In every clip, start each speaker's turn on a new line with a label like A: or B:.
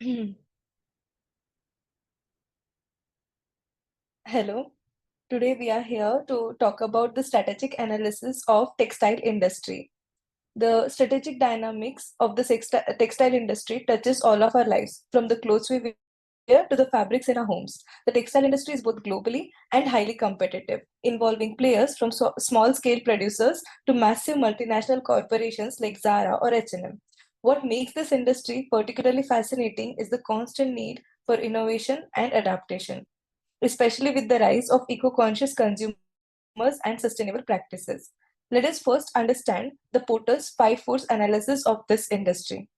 A: Hello. Today we are here to talk about the strategic analysis of textile industry. The strategic dynamics of the textile industry touches all of our lives, from the clothes we wear to the fabrics in our homes. The textile industry is both globally and highly competitive, involving players from small-scale producers to massive multinational corporations like Zara or H&M. What makes this industry particularly fascinating is the constant need for innovation and adaptation, especially with the rise of eco-conscious consumers and sustainable practices. Let us first understand the Porter's five force analysis of this industry.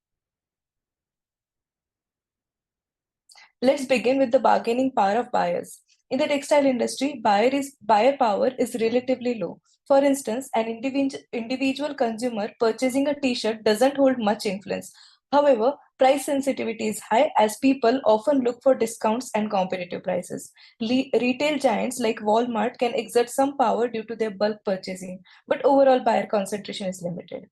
A: Let's begin with the bargaining power of buyers. In the textile industry, buyer power is relatively low. For instance, an individual consumer purchasing a t-shirt doesn't hold much influence. However, price sensitivity is high as people often look for discounts and competitive prices. Retail giants like Walmart can exert some power due to their bulk purchasing, but overall buyer concentration is limited.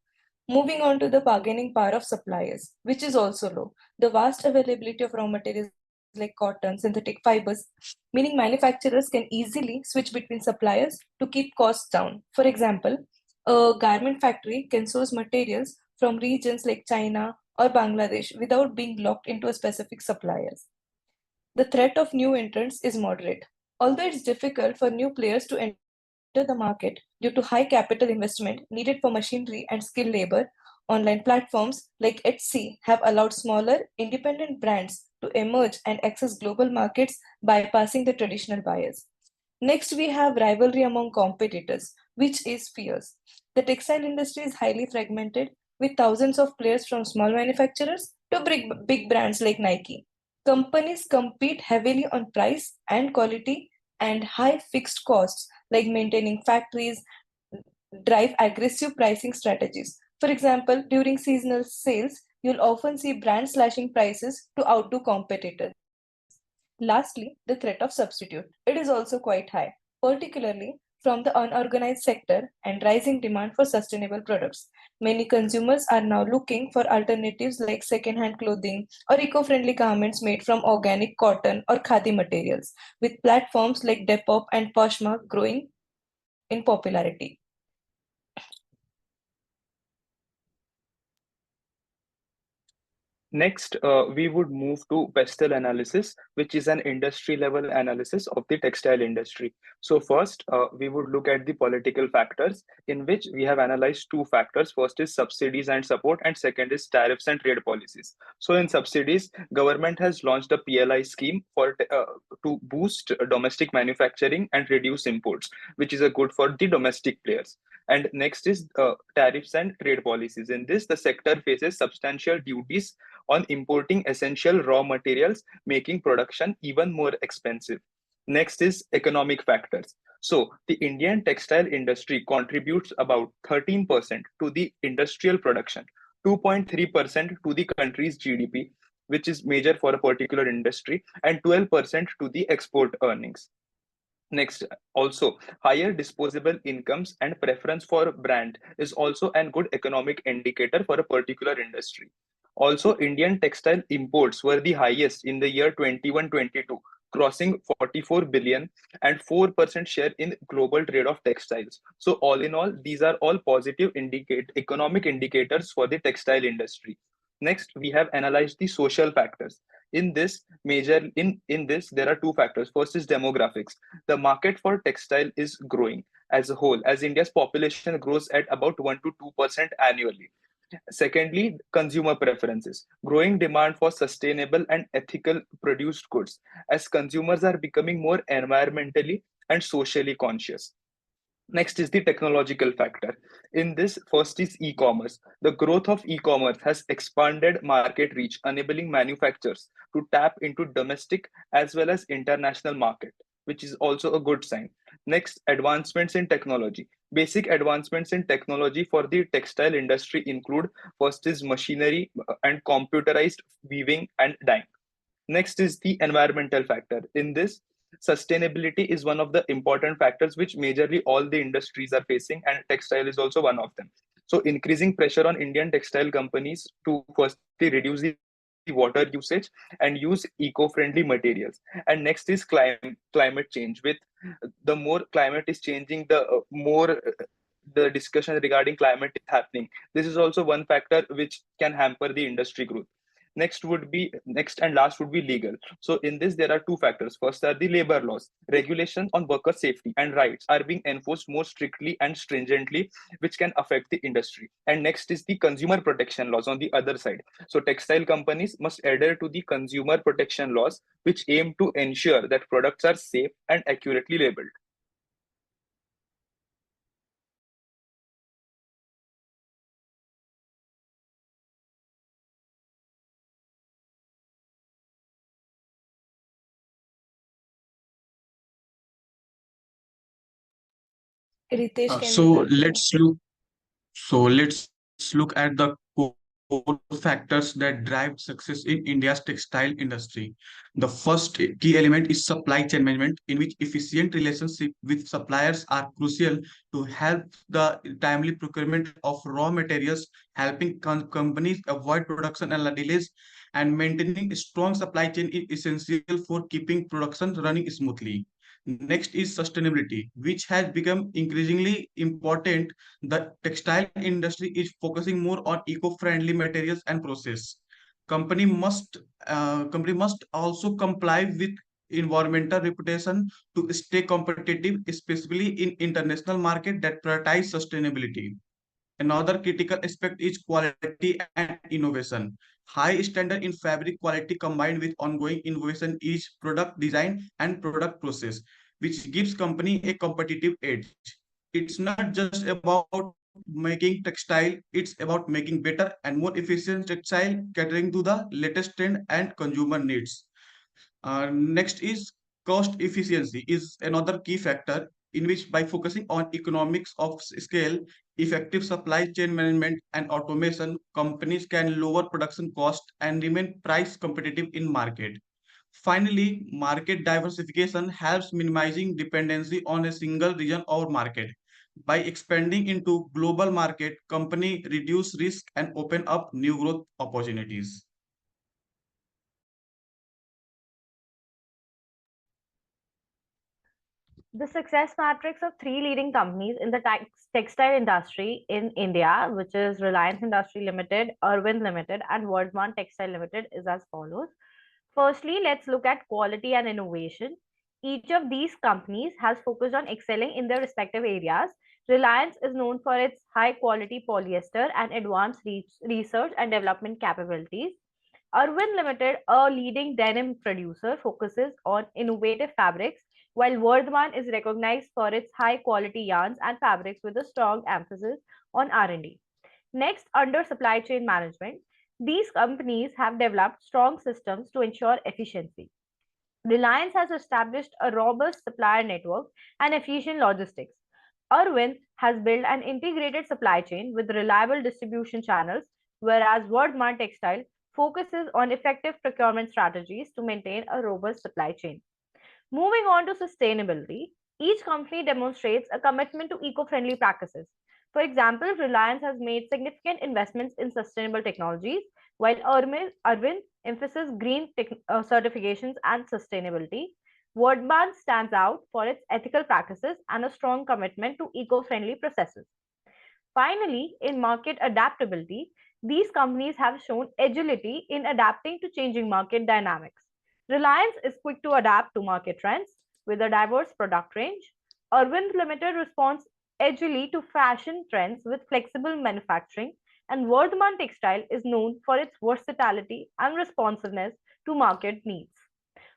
A: Moving on to the bargaining power of suppliers, which is also low. The vast availability of raw materials like cotton, synthetic fibers, meaning manufacturers can easily switch between suppliers to keep costs down. For example, a garment factory can source materials from regions like China or Bangladesh without being locked into a specific supplier. The threat of new entrants is moderate. Although it's difficult for new players to enter the market due to high capital investment needed for machinery and skilled labor, online platforms like Etsy have allowed smaller, independent brands to emerge and access global markets, bypassing the traditional buyers. Next, we have rivalry among competitors, which is fierce. The textile industry is highly fragmented, with thousands of players from small manufacturers to big brands like Nike. Companies compete heavily on price and quality, and high fixed costs like maintaining factories drive aggressive pricing strategies. For example, during seasonal sales, you'll often see brands slashing prices to outdo competitors. Lastly, the threat of substitute. It is also quite high, particularly from the unorganized sector and rising demand for sustainable products. Many consumers are now looking for alternatives like second-hand clothing or eco-friendly garments made from organic cotton or khadi materials, with platforms like Depop and Poshmark growing in popularity.
B: Next, we would move to pestle analysis, which is an industry level analysis of the textile industry. So first, we would look at the political factors, in which we have analyzed two factors. First is subsidies and support, and second is tariffs and trade policies. So in subsidies, government has launched a PLI scheme to boost domestic manufacturing and reduce imports, which is a good for the domestic players. And next is tariffs and trade policies. In this, the sector faces substantial duties on importing essential raw materials, making production even more expensive. Next is economic factors. So, the Indian textile industry contributes about 13% to the industrial production, 2.3% to the country's GDP, which is major for a particular industry, and 12% to the export earnings. Next, also, higher disposable incomes and preference for brand is also a good economic indicator for a particular industry. Also, Indian textile imports were the highest in the year 21-22, crossing 44 billion and 4% share in global trade of textiles. So, all in all, these are all positive economic indicators for the textile industry. Next, we have analyzed the social factors. In this, there are two factors. First is demographics. The market for textile is growing as a whole, as India's population grows at about 1 to 2% annually. Secondly, consumer preferences. Growing demand for sustainable and ethical produced goods, as consumers are becoming more environmentally and socially conscious. Next is the technological factor. In this, first is e-commerce. The growth of e-commerce has expanded market reach, enabling manufacturers to tap into domestic as well as international market, which is also a good sign. Next, advancements in technology. Basic advancements in technology for the textile industry include: first is machinery and computerized weaving and dyeing. Next is the environmental factor. In this, sustainability is one of the important factors which majorly all the industries are facing, and textile is also one of them. So increasing pressure on Indian textile companies to firstly reduce the the water usage and use eco-friendly materials. And next is climate change. With the more climate is changing, the more the discussion regarding climate is happening. This is also one factor which can hamper the industry growth. Next and last would be legal. So in this there are two factors. First are the labor laws. Regulations on worker safety and rights are being enforced more strictly and stringently, which can affect the industry. And next is the consumer protection laws on the other side. So textile companies must adhere to the consumer protection laws, which aim to ensure that products are safe and accurately labeled.
A: Ritesh, can
C: So
A: you continue?
C: let's look at the core factors that drive success in India's textile industry. The first key element is supply chain management, in which efficient relationship with suppliers are crucial to help the timely procurement of raw materials, helping companies avoid production and delays, and maintaining a strong supply chain is essential for keeping production running smoothly. Next is sustainability, which has become increasingly important. The textile industry is focusing more on eco-friendly materials and process. Company must also comply with environmental reputation to stay competitive, especially in international market that prioritize sustainability. Another critical aspect is quality and innovation. High standard in fabric quality combined with ongoing innovation is product design and product process, which gives company a competitive edge. It's not just about making textile, it's about making better and more efficient textile catering to the latest trend and consumer needs. Next is cost efficiency is another key factor, in which by focusing on economics of scale, effective supply chain management and automation, companies can lower production cost and remain price competitive in market. Finally, market diversification helps minimizing dependency on a single region or market. By expanding into global market, company reduce risk and open up new growth opportunities.
D: The success matrix of three leading companies in the textile industry in India, which is Reliance Industry Limited, Arvind Limited, and Vardhman Textile Limited, is as follows. Firstly, let's look at quality and innovation. Each of these companies has focused on excelling in their respective areas. Reliance is known for its high quality polyester and advanced research and development capabilities. Arvind Limited, a leading denim producer, focuses on innovative fabrics, while Vardhman is recognized for its high quality yarns and fabrics with a strong emphasis on R&D. Next, under supply chain management, these companies have developed strong systems to ensure efficiency. Reliance has established a robust supplier network and efficient logistics. Arvind has built an integrated supply chain with reliable distribution channels, whereas Vardhman Textile focuses on effective procurement strategies to maintain a robust supply chain. Moving on to sustainability, each company demonstrates a commitment to eco friendly practices. For example, Reliance has made significant investments in sustainable technologies, while Arvind emphasizes green certifications and sustainability. Wordban stands out for its ethical practices and a strong commitment to eco friendly processes. Finally, in market adaptability, these companies have shown agility in adapting to changing market dynamics. Reliance is quick to adapt to market trends with a diverse product range. Arvind Limited responds agilely to fashion trends with flexible manufacturing, and Vardhman Textile is known for its versatility and responsiveness to market needs.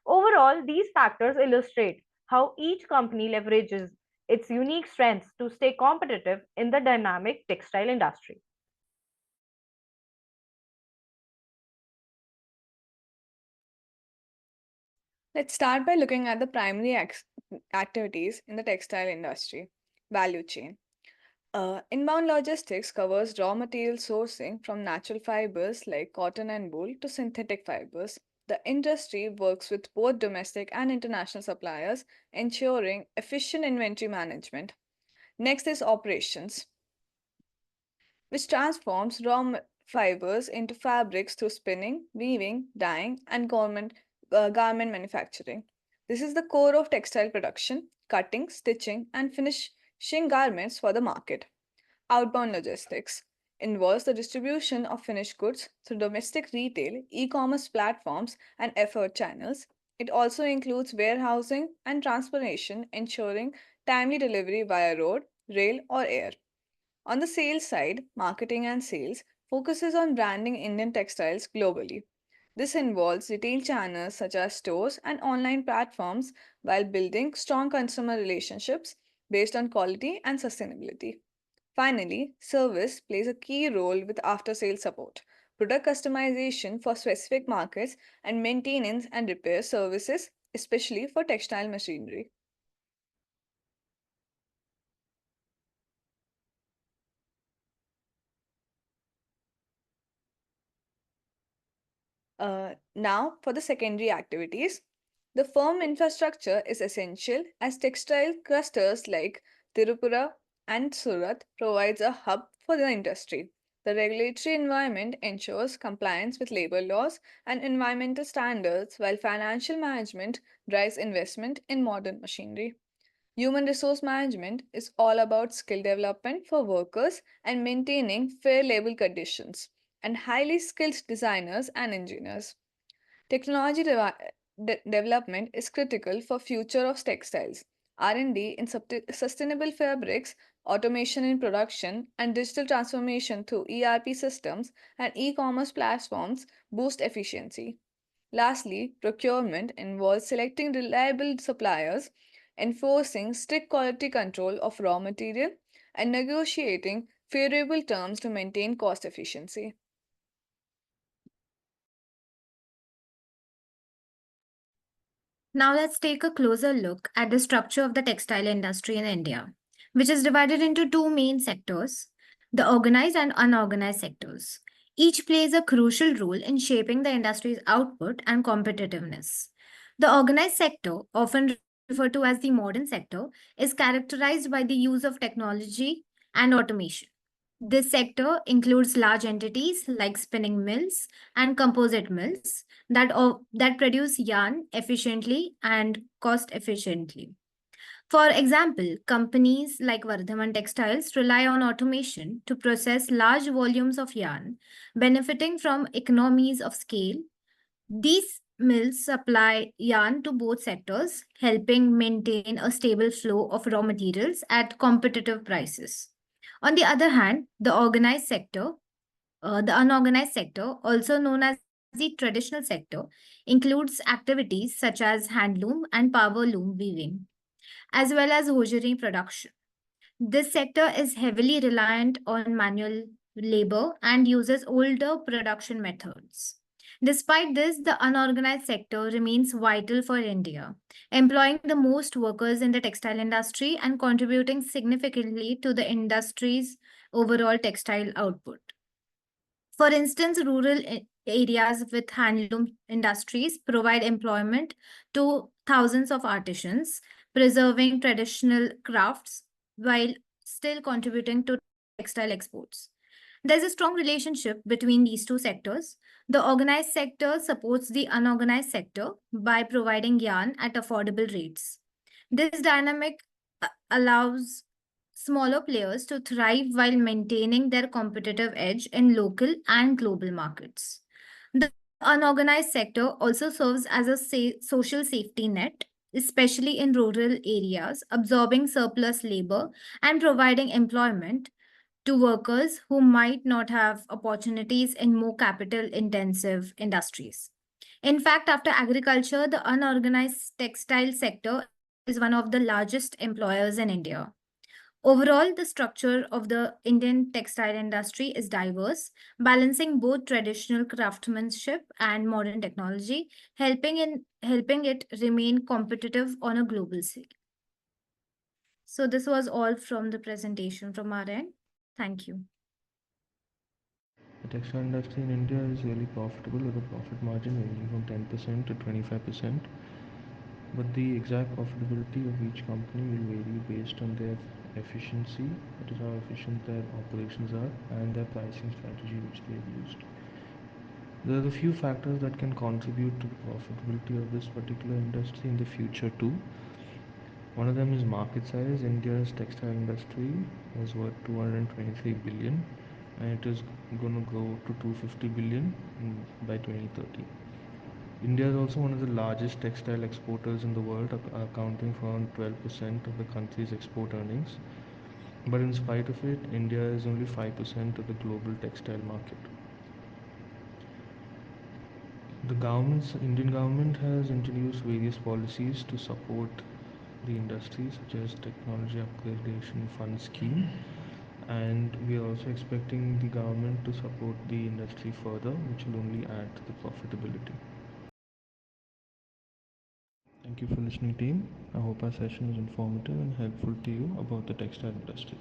D: Overall, these factors illustrate how each company leverages its unique strengths to stay competitive in the dynamic textile industry.
E: Let's start by looking at the primary activities in the textile industry. Value chain. Inbound logistics covers raw material sourcing from natural fibers like cotton and wool to synthetic fibers. The industry works with both domestic and international suppliers, ensuring efficient inventory management. Next is operations, which transforms fibers into fabrics through spinning, weaving, dyeing, and garment manufacturing. This is the core of textile production, cutting, stitching, and finishing garments for the market. Outbound logistics involves the distribution of finished goods through domestic retail, e commerce platforms, and effort channels. It also includes warehousing and transportation, ensuring timely delivery via road, rail, or air. On the sales side, marketing and sales focuses on branding Indian textiles globally. This involves retail channels such as stores and online platforms while building strong consumer relationships based on quality and sustainability. Finally, service plays a key role with after sales support, product customization for specific markets, and maintenance and repair services, especially for textile machinery. Now, for the secondary activities, the firm infrastructure is essential as textile clusters like Tirupura and Surat provides a hub for the industry. The regulatory environment ensures compliance with labor laws and environmental standards, while financial management drives investment in modern machinery. Human resource management is all about skill development for workers and maintaining fair labor conditions, and highly skilled designers and engineers. Technology development is critical for future of textiles. R&D in sustainable fabrics, automation in production, and digital transformation through ERP systems and e-commerce platforms boost efficiency. Lastly, procurement involves selecting reliable suppliers, enforcing strict quality control of raw material, and negotiating favorable terms to maintain cost efficiency.
F: Now let's take a closer look at the structure of the textile industry in India, which is divided into two main sectors, the organized and unorganized sectors. Each plays a crucial role in shaping the industry's output and competitiveness. The organized sector, often referred to as the modern sector, is characterized by the use of technology and automation. This sector includes large entities like spinning mills and composite mills that produce yarn efficiently and cost efficiently. For example, companies like Vardhaman Textiles rely on automation to process large volumes of yarn, benefiting from economies of scale. These mills supply yarn to both sectors, helping maintain a stable flow of raw materials at competitive prices. On the other hand, the unorganized sector, also known as the traditional sector, includes activities such as handloom and power loom weaving, as well as hosiery production. This sector is heavily reliant on manual labor and uses older production methods. Despite this, the unorganized sector remains vital for India, employing the most workers in the textile industry and contributing significantly to the industry's overall textile output. For instance, rural areas with handloom industries provide employment to thousands of artisans, preserving traditional crafts while still contributing to textile exports. There's a strong relationship between these two sectors. The organized sector supports the unorganized sector by providing yarn at affordable rates. This dynamic allows smaller players to thrive while maintaining their competitive edge in local and global markets. The unorganized sector also serves as a social safety net, especially in rural areas, absorbing surplus labor and providing employment to workers who might not have opportunities in more capital intensive industries. In fact, after agriculture, the unorganized textile sector is one of the largest employers in India. Overall, the structure of the Indian textile industry is diverse, balancing both traditional craftsmanship and modern technology, helping it remain competitive on a global scale. So this was all from the presentation from our end. Thank you.
G: The textile industry in India is really profitable with a profit margin ranging from 10% to 25%. But the exact profitability of each company will vary based on their efficiency, that is how efficient their operations are, and their pricing strategy which they've used. There are a few factors that can contribute to the profitability of this particular industry in the future too. One of them is market size. India's textile industry is worth 223 billion and it is going to grow to 250 billion by 2030. India is also one of the largest textile exporters in the world, accounting for around 12% of the country's export earnings. But in spite of it, India is only 5% of the global textile market. Indian government has introduced various policies to support the industry, such as technology upgradation fund scheme, and we are also expecting the government to support the industry further, which will only add to the profitability. Thank you for listening, team. I hope our session was informative and helpful to you about the textile industry.